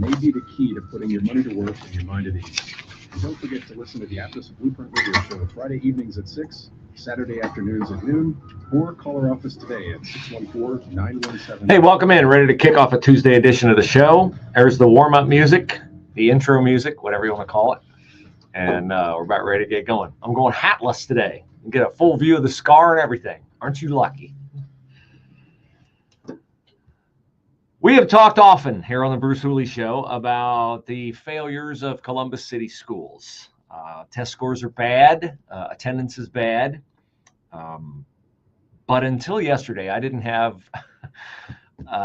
may be the key to putting your money to work and your mind at ease. And don't forget to listen to the Atlas Blueprint Radio Show Friday evenings at 6, Saturday afternoons at noon, or call our office today at 614-917. Hey, welcome in. Ready to kick off a Tuesday edition of the show. There's the warm-up music, the intro music, whatever you want to call it. And we're about ready to get going. I'm going hatless today and get a full view of the scar and everything. Aren't you lucky? We have talked often here on the Bruce Hooley Show about the failures of Columbus City schools. Test scores are bad. Attendance is bad. But until yesterday, I didn't have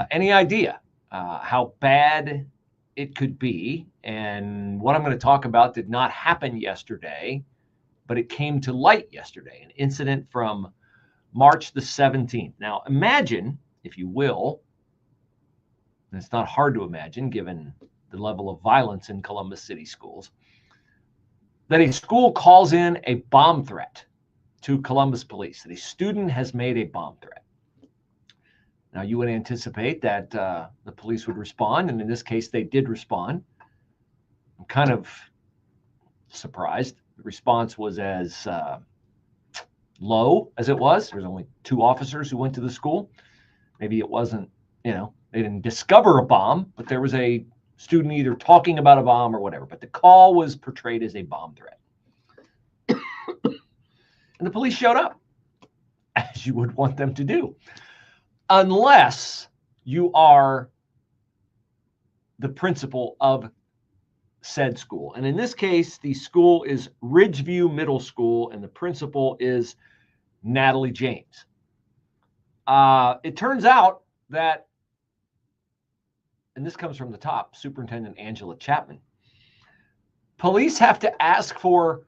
any idea how bad it could be. And what I'm going to talk about did not happen yesterday, but it came to light yesterday, an incident from March the 17th. Now, imagine, if you will, and it's not hard to imagine given the level of violence in Columbus City schools, that a school calls in a bomb threat to Columbus police, that a student has made a bomb threat. Now, you would anticipate that the police would respond, and in this case, they did respond. I'm kind of surprised. The response was as low as it was. There's only 2 officers who went to the school. Maybe it wasn't, they didn't discover a bomb, but there was a student either talking about a bomb or whatever. But the call was portrayed as a bomb threat. And the police showed up, as you would want them to do, unless you are the principal of said school. And in this case, the school is Ridgeview Middle School, and the principal is Natalie James. It turns out that, and this comes from the top, Superintendent Angela Chapman, police have to ask for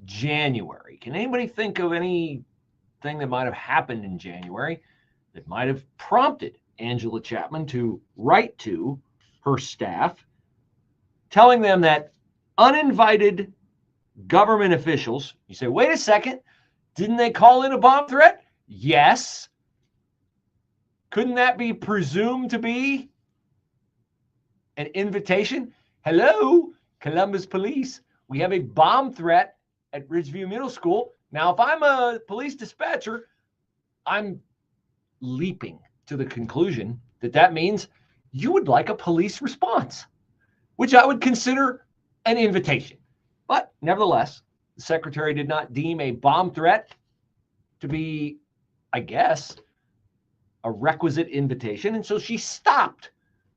January. Can anybody think of anything that might have happened in January that might have prompted Angela Chapman to write to her staff, telling them that uninvited government officials, you say, wait a second, didn't they call in a bomb threat? Yes. Couldn't that be presumed to be an invitation? Hello, Columbus Police. We have a bomb threat at Ridgeview Middle School. Now, if I'm a police dispatcher, I'm leaping to the conclusion that that means you would like a police response, which I would consider an invitation. But nevertheless, the secretary did not deem a bomb threat to be, I guess, a requisite invitation. And so she stopped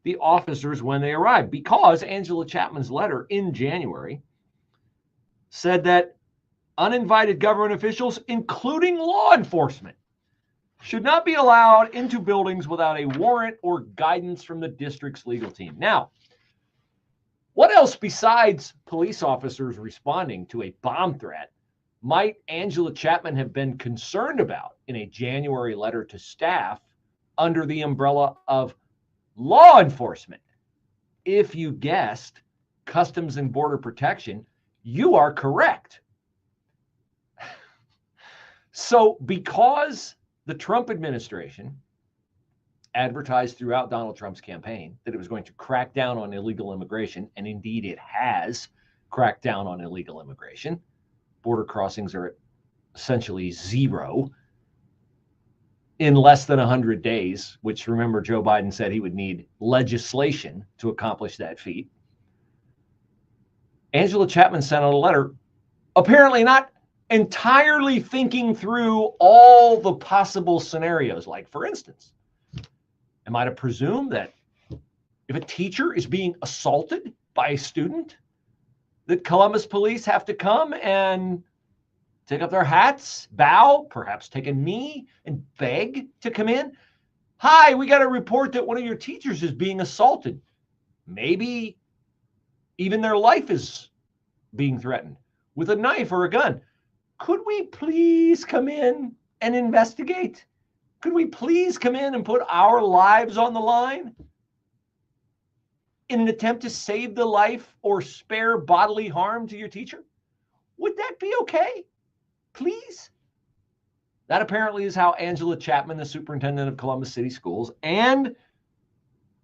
the officers when they arrived, because Angela Chapman's letter in January said that uninvited government officials, including law enforcement, should not be allowed into buildings without a warrant or guidance from the district's legal team. Now, what else besides police officers responding to a bomb threat might Angela Chapman have been concerned about in a January letter to staff under the umbrella of law enforcement? If you guessed Customs and Border Protection, you are correct. So because the Trump administration advertised throughout Donald Trump's campaign that it was going to crack down on illegal immigration, and indeed it has cracked down on illegal immigration, border crossings are at essentially zero in less than 100 days, which, remember, Joe Biden said he would need legislation to accomplish that feat. Angela Chapman sent out a letter, apparently not entirely thinking through all the possible scenarios. Like, for instance, am I to presume that if a teacher is being assaulted by a student that Columbus police have to come and take up their hats, bow, perhaps take a knee, and beg to come in? Hi, we got a report that one of your teachers is being assaulted. Maybe even their life is being threatened with a knife or a gun. Could we please come in and investigate? Could we please come in and put our lives on the line in an attempt to save the life or spare bodily harm to your teacher? Would that be okay? Please? That apparently is how Angela Chapman, the superintendent of Columbus City Schools, and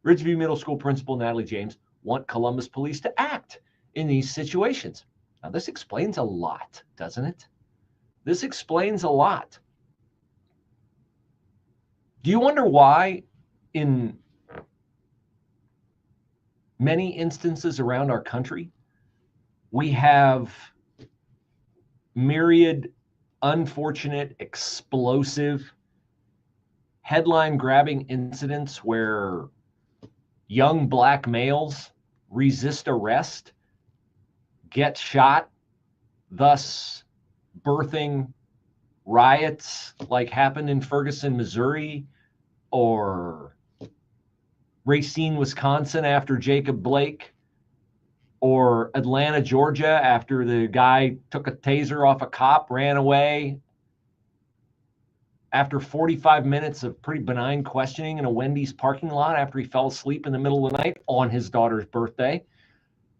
Ridgeview Middle School principal Natalie James want Columbus police to act in these situations. Now, this explains a lot, doesn't it? This explains a lot. Do you wonder why in many instances around our country, we have myriad unfortunate, explosive, headline-grabbing incidents where young black males resist arrest, get shot, thus birthing riots like happened in Ferguson, Missouri, or Racine, Wisconsin after Jacob Blake, or Atlanta, Georgia after the guy took a taser off a cop, ran away after 45 minutes of pretty benign questioning in a Wendy's parking lot after he fell asleep in the middle of the night on his daughter's birthday.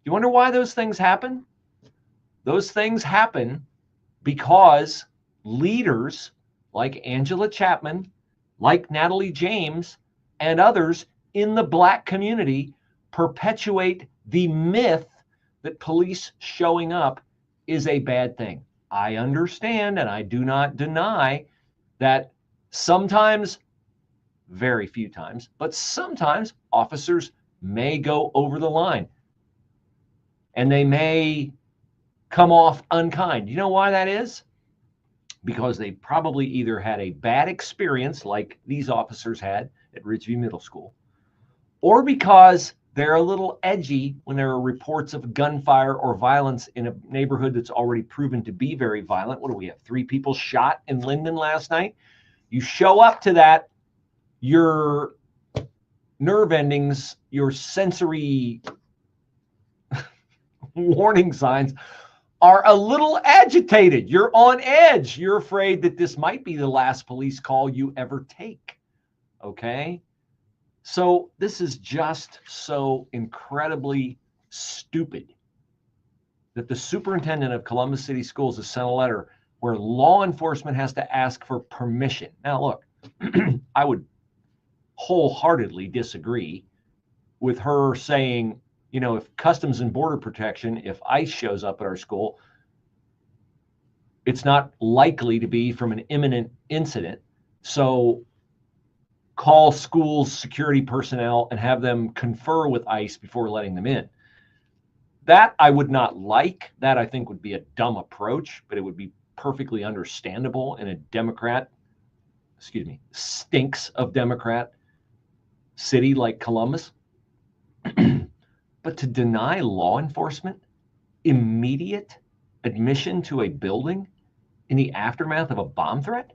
You wonder why those things happen? Those things happen because leaders like Angela Chapman, like Natalie James, and others in the black community perpetuate the myth that police showing up is a bad thing. I understand, and I do not deny that sometimes, very few times, but sometimes officers may go over the line and they may come off unkind. You know why that is? Because they probably either had a bad experience like these officers had at Ridgeview Middle School, or because they're a little edgy when there are reports of gunfire or violence in a neighborhood that's already proven to be very violent. What do we have? 3 people shot in Linden last night. You show up to that, your nerve endings, your sensory warning signs are a little agitated. You're on edge. You're afraid that this might be the last police call you ever take. Okay? So this is just so incredibly stupid that the superintendent of Columbus City Schools has sent a letter where law enforcement has to ask for permission. Now, look, I would wholeheartedly disagree with her saying, you know, if Customs and Border Protection, if ICE shows up at our school, it's not likely to be from an imminent incident. So call school's security personnel and have them confer with ICE before letting them in. That I would not like. That I think would be a dumb approach, but it would be perfectly understandable in a stinks of Democrat city like Columbus. But to deny law enforcement immediate admission to a building in the aftermath of a bomb threat?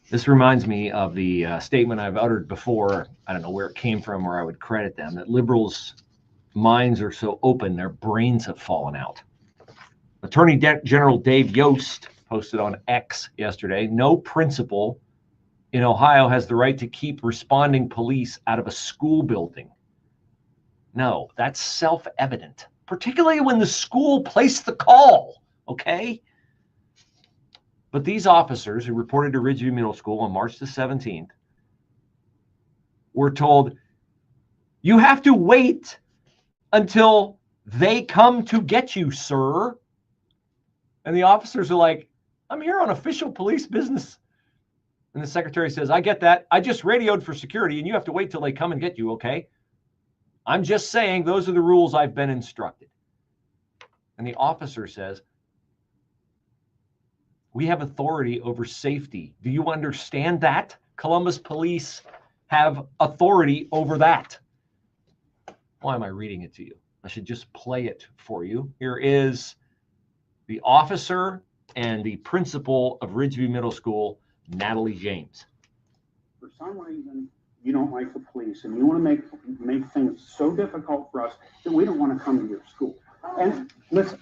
This reminds me of the statement I've uttered before. I don't know where it came from or I would credit them, that liberals' minds are so open, their brains have fallen out. Attorney General Dave Yost posted on X yesterday, no principal in Ohio has the right to keep responding police out of a school building. No, that's self-evident, particularly when the school placed the call, okay? But these officers who reported to Ridgeview Middle School on March the 17th were told, you have to wait until they come to get you, sir. And the officers are like, I'm here on official police business. And the secretary says, I get that. I just radioed for security and you have to wait till they come and get you, okay? I'm just saying those are the rules I've been instructed. And the officer says, we have authority over safety. Do you understand that? Columbus police have authority over that. Why am I reading it to you? I should just play it for you. Here is the officer and the principal of Ridgeview Middle School, Natalie James. For some reason, you don't like the police, and you want to make things so difficult for us that we don't want to come to your school. And listen,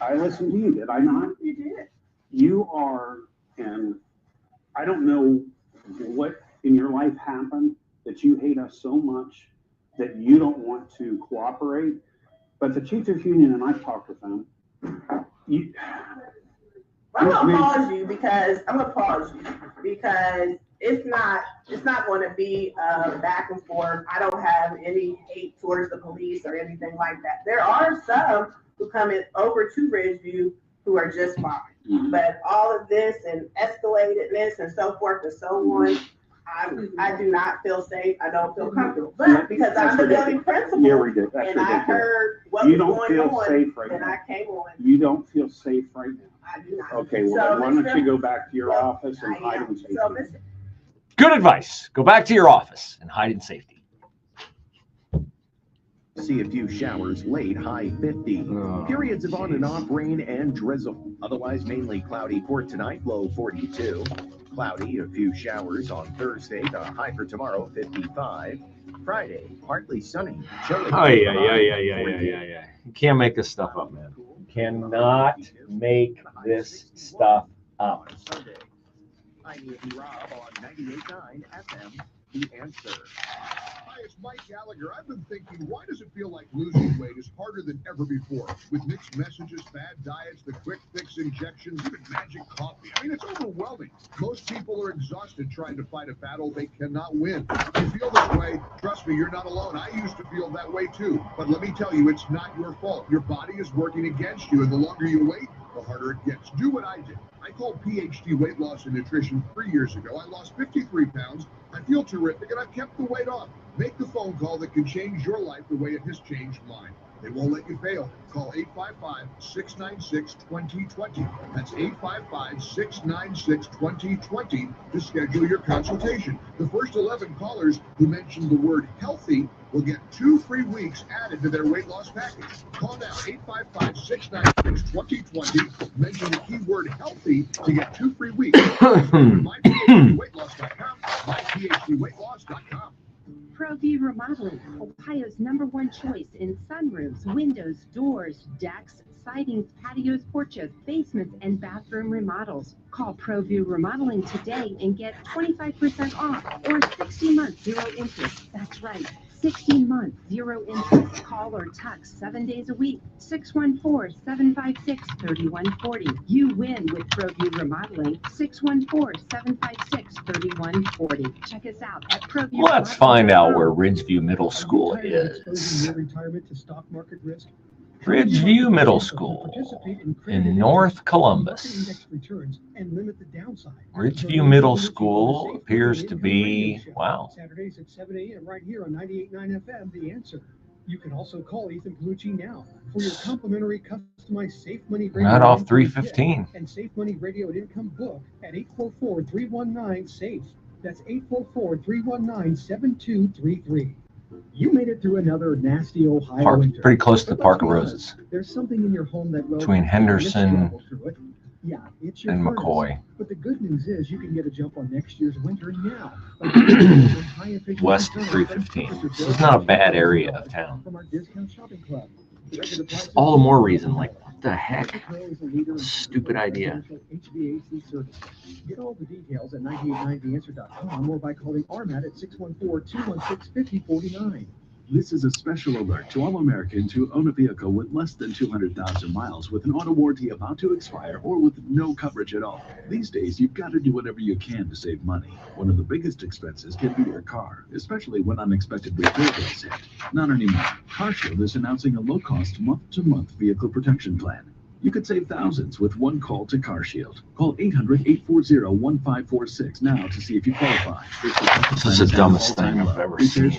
I listened to you, did I not? You did. You are, and I don't know what in your life happened that you hate us so much that you don't want to cooperate. But the teachers union, and I've talked with them, I'm gonna pause you because it's not going to be back and forth. I don't have any hate towards the police or anything like that. There are some who come in over to Ridgeview who are just fine. Mm-hmm. But all of this and escalatedness and so forth and so on, I do not feel safe. I don't feel comfortable. But because I'm the building principal, yeah, we did. That's and ridiculous. I heard what You was don't going feel on, safe right and now. I came on. You don't feel safe right now. I do not. Okay, well, So, then why don't you go back to your office and hide in safety? So, Mr. Good advice. Go back to your office and hide in safety. See a few showers late, high 50. Periods of on and off rain and drizzle. Otherwise, mainly cloudy for tonight, low 42. Cloudy, a few showers on Thursday, the high for tomorrow, 55. Friday, partly sunny, chilly. Yeah. You can't make this stuff up, man. You cannot make this stuff up. Sunday. I'm Andy Rob on 98.9 FM, The Answer. Hi, it's Mike Gallagher. I've been thinking, why does it feel like losing weight is harder than ever before? With mixed messages, bad diets, the quick fix injections, even magic coffee. I mean, it's overwhelming. Most people are exhausted trying to fight a battle they cannot win. If you feel this way, trust me, you're not alone. I used to feel that way too. But let me tell you, it's not your fault. Your body is working against you, and the longer you wait, the harder it gets. Do what I did. I called PhD Weight Loss and Nutrition 3 years ago. I lost 53 pounds. I feel terrific, and I've kept the weight off. Make the phone call that can change your life the way it has changed mine. They won't let you fail. Call 855-696-2020. That's 855-696-2020 to schedule your consultation. The first 11 callers who mention the word healthy will get 2 free weeks added to their weight loss package. Call now, 855-696-2020. Mention the keyword healthy to get 2 free weeks. MyPhDWeightLoss.com, MyPhDWeightLoss.com. ProView Remodeling, Ohio's #1 choice in sunroofs, windows, doors, decks, sidings, patios, porches, basements, and bathroom remodels. Call ProView Remodeling today and get 25% off or 60 months, 0 interest. That's right, 60 months, 0 interest. Call or text 7 days a week, 614-756-3140. You win with ProView Remodeling, 614-756-3140. Check us out at ProView. Let's find out where Ridgeview Middle School is. Ridgeview Middle School in North Columbus. Ridgeview Middle School appears to be, wow. Saturdays at 7 a.m. right here on 98.9 FM, The Answer. You can also call Ethan Palucci now for your complimentary customized Safe Money Radio. Not off 315. And Safe Money Radio at Income book at 844-319-SAFE. That's 844-319-7233. You made it through another nasty Ohio winter. Pretty close to the Park of Roses. There's something in your home that between Henderson yeah, it's your and furnace. McCoy. But the good news is you can get a jump on next year's winter now. West of 315. This is not a bad area of town. From our discount shopping club. Just all the more reason, like, what the heck? Stupid idea. HVAC service. Get all the details at 989theanswer.com or by calling RMAT at 614-216-5049. This is a special alert to all Americans who own a vehicle with less than 200,000 miles with an auto warranty about to expire or with no coverage at all. These days, you've got to do whatever you can to save money. One of the biggest expenses can be your car, especially when unexpected repair bills hit. Not anymore. CarShield is announcing a low-cost month-to-month vehicle protection plan. You could save thousands with one call to CarShield. Call 800-840-1546 now to see if you qualify. This is the dumbest thing I've ever seen.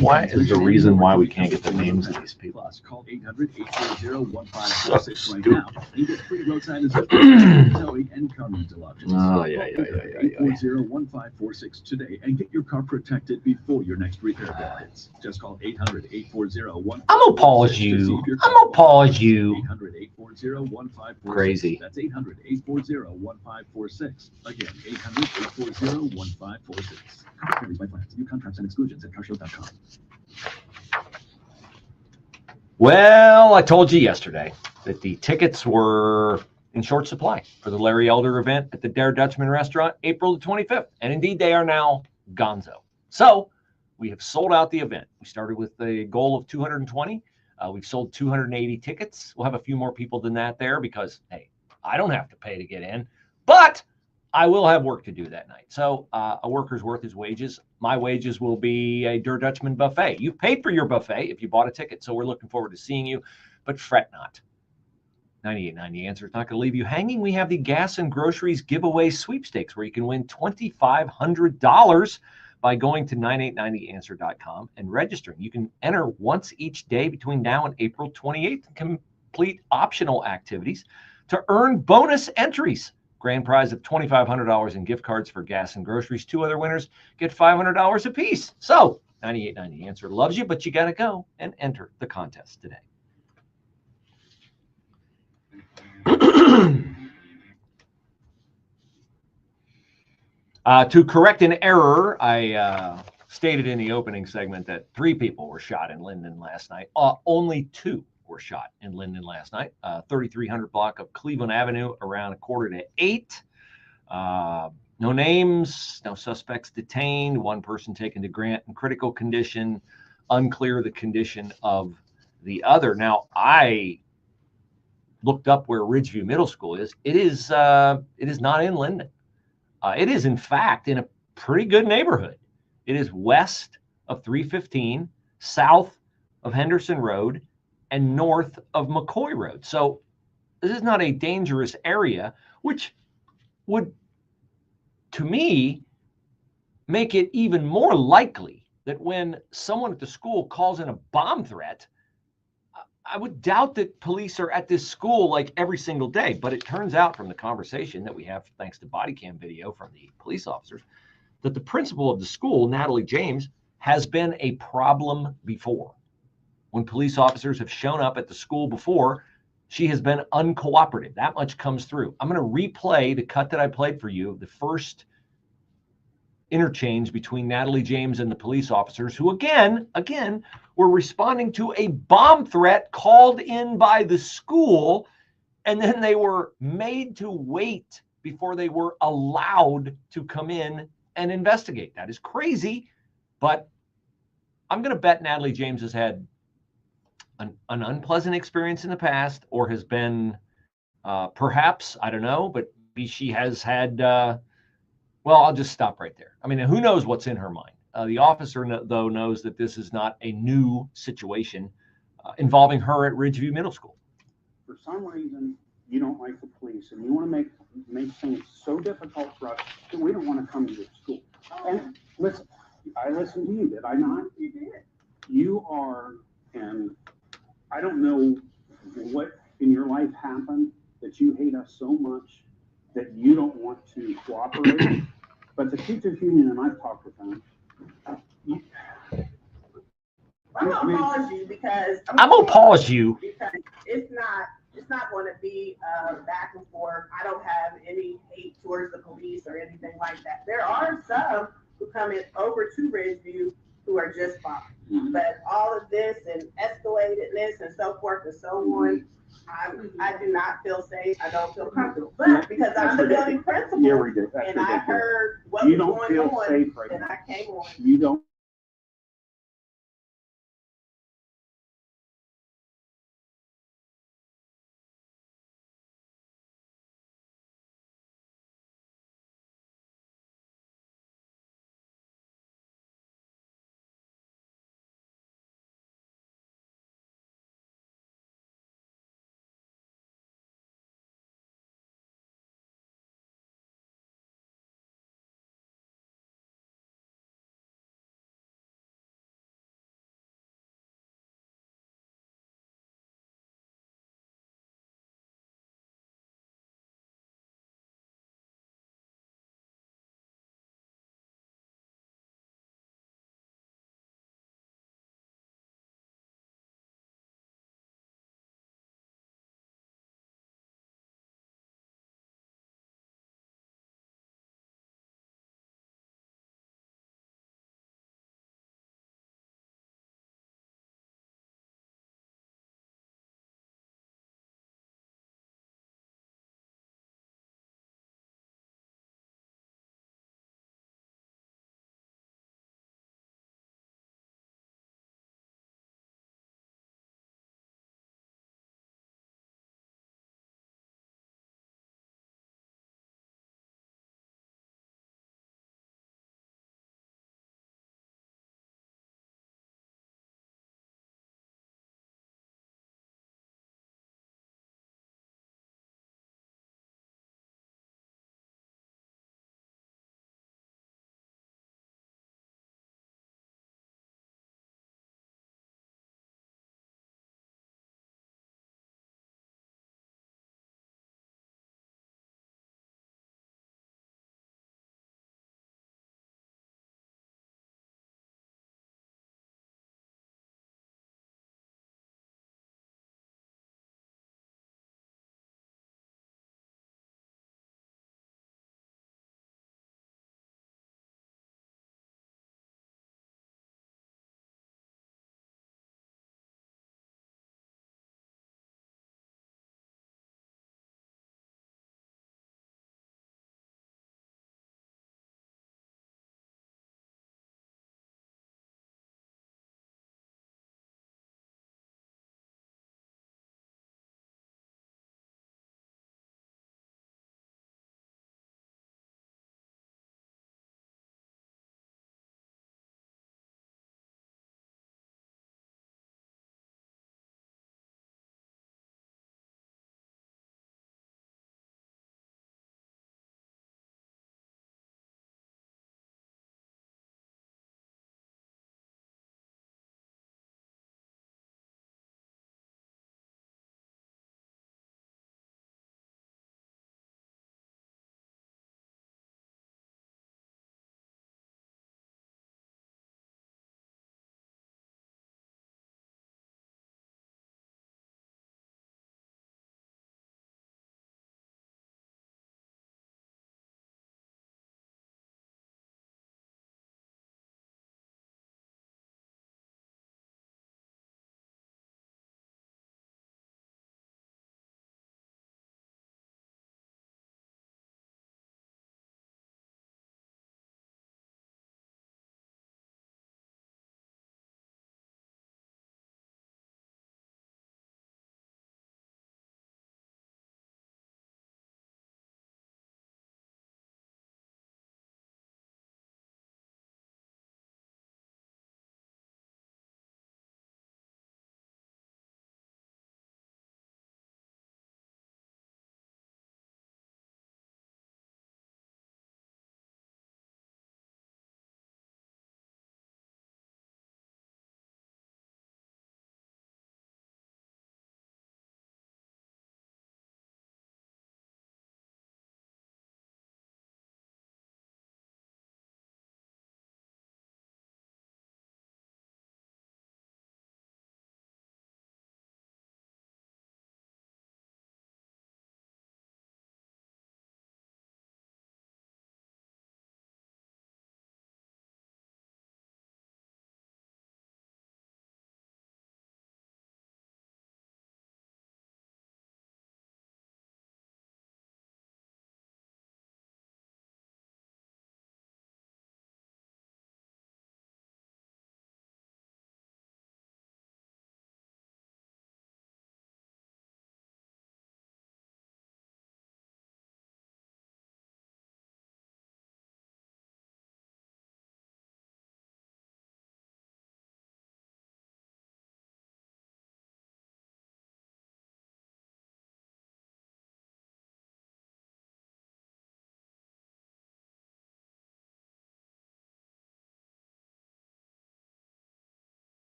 Why is the reason why we can't get the names of these people? Plus, call 800-840-1546 right now. You get free roadside assistance, towing, and car rental options. Oh, yeah. 840-1546 today and get your car protected before your next repair bill hits. Just call 800-840-1546. I'm gonna pause you. I'm gonna pause you. 800-840-1546. Crazy. That's 800-840-1546. Again, 800-840-1546. Carries by plans. New contracts and exclusions at carshield.com. Well, I told you yesterday that the tickets were in short supply for the Larry Elder event at the Dare Dutchman restaurant, April the 25th. And indeed, they are now gonzo. So we have sold out the event. We started with a goal of 220. We've sold 280 tickets. We'll have a few more people than that there because, hey, I don't have to pay to get in, but I will have work to do that night. So a worker's worth his wages. My wages will be a Der Dutchman buffet. You've paid for your buffet if you bought a ticket. So we're looking forward to seeing you, but fret not. 98.90 Answer is not going to leave you hanging. We have the gas and groceries giveaway sweepstakes where you can win $2,500 by going to 9890answer.com and registering. You can enter once each day between now and April 28th and complete optional activities to earn bonus entries. Grand prize of $2,500 in gift cards for gas and groceries. Two other winners get $500 apiece. So 98.90 Answer loves you, but you got to go and enter the contest today. To correct an error, I stated in the opening segment that 3 people were shot in Linden last night. Only 2 were shot in Linden last night. 3300 block of Cleveland Avenue around 7:45. No names, no suspects detained. 1 person taken to Grant in critical condition. Unclear the condition of the other. Now, I looked up where Ridgeview Middle School is. It is not in Linden. It is, in fact, in a pretty good neighborhood. It is west of 315, south of Henderson Road, and north of McCoy Road. So this is not a dangerous area, which would, to me, make it even more likely that when someone at the school calls in a bomb threat, I would doubt that police are at this school like every single day, but it turns out from the conversation that we have, thanks to body cam video from the police officers, that the principal of the school, Natalie James, has been a problem before. When police officers have shown up at the school before, she has been uncooperative. That much comes through. I'm going to replay the cut that I played for you, the first interchange between Natalie James and the police officers who, again, were responding to a bomb threat called in by the school, and then they were made to wait before they were allowed to come in and investigate. That is crazy, but I'm going to bet Natalie James has had an unpleasant experience in the past, or has been perhaps, I don't know, but she has had, well, I'll just stop right there. I mean, who knows what's in her mind? The officer, though, knows that this is not a new situation involving her at Ridgeview Middle School. For some reason, you don't like the police, and you want to make things so difficult for us that we don't want to come to your school. And listen, I listened to you, did I not? You did. You are, and I don't know what in your life happened that you hate us so much that you don't want to cooperate. But the teachers union, and I've talked with them, I'm gonna pause you because Because it's not going to be back and forth. I don't have any hate towards the police or anything like that. There are some who come in over to Ridgeview who are just fine. Mm-hmm. But all of this and escalatedness and so forth and so on, I do not feel safe. I don't feel comfortable. But because I'm the building principal, yeah, we did. and I heard what you was don't going feel on, safe right and now. I came on. You don't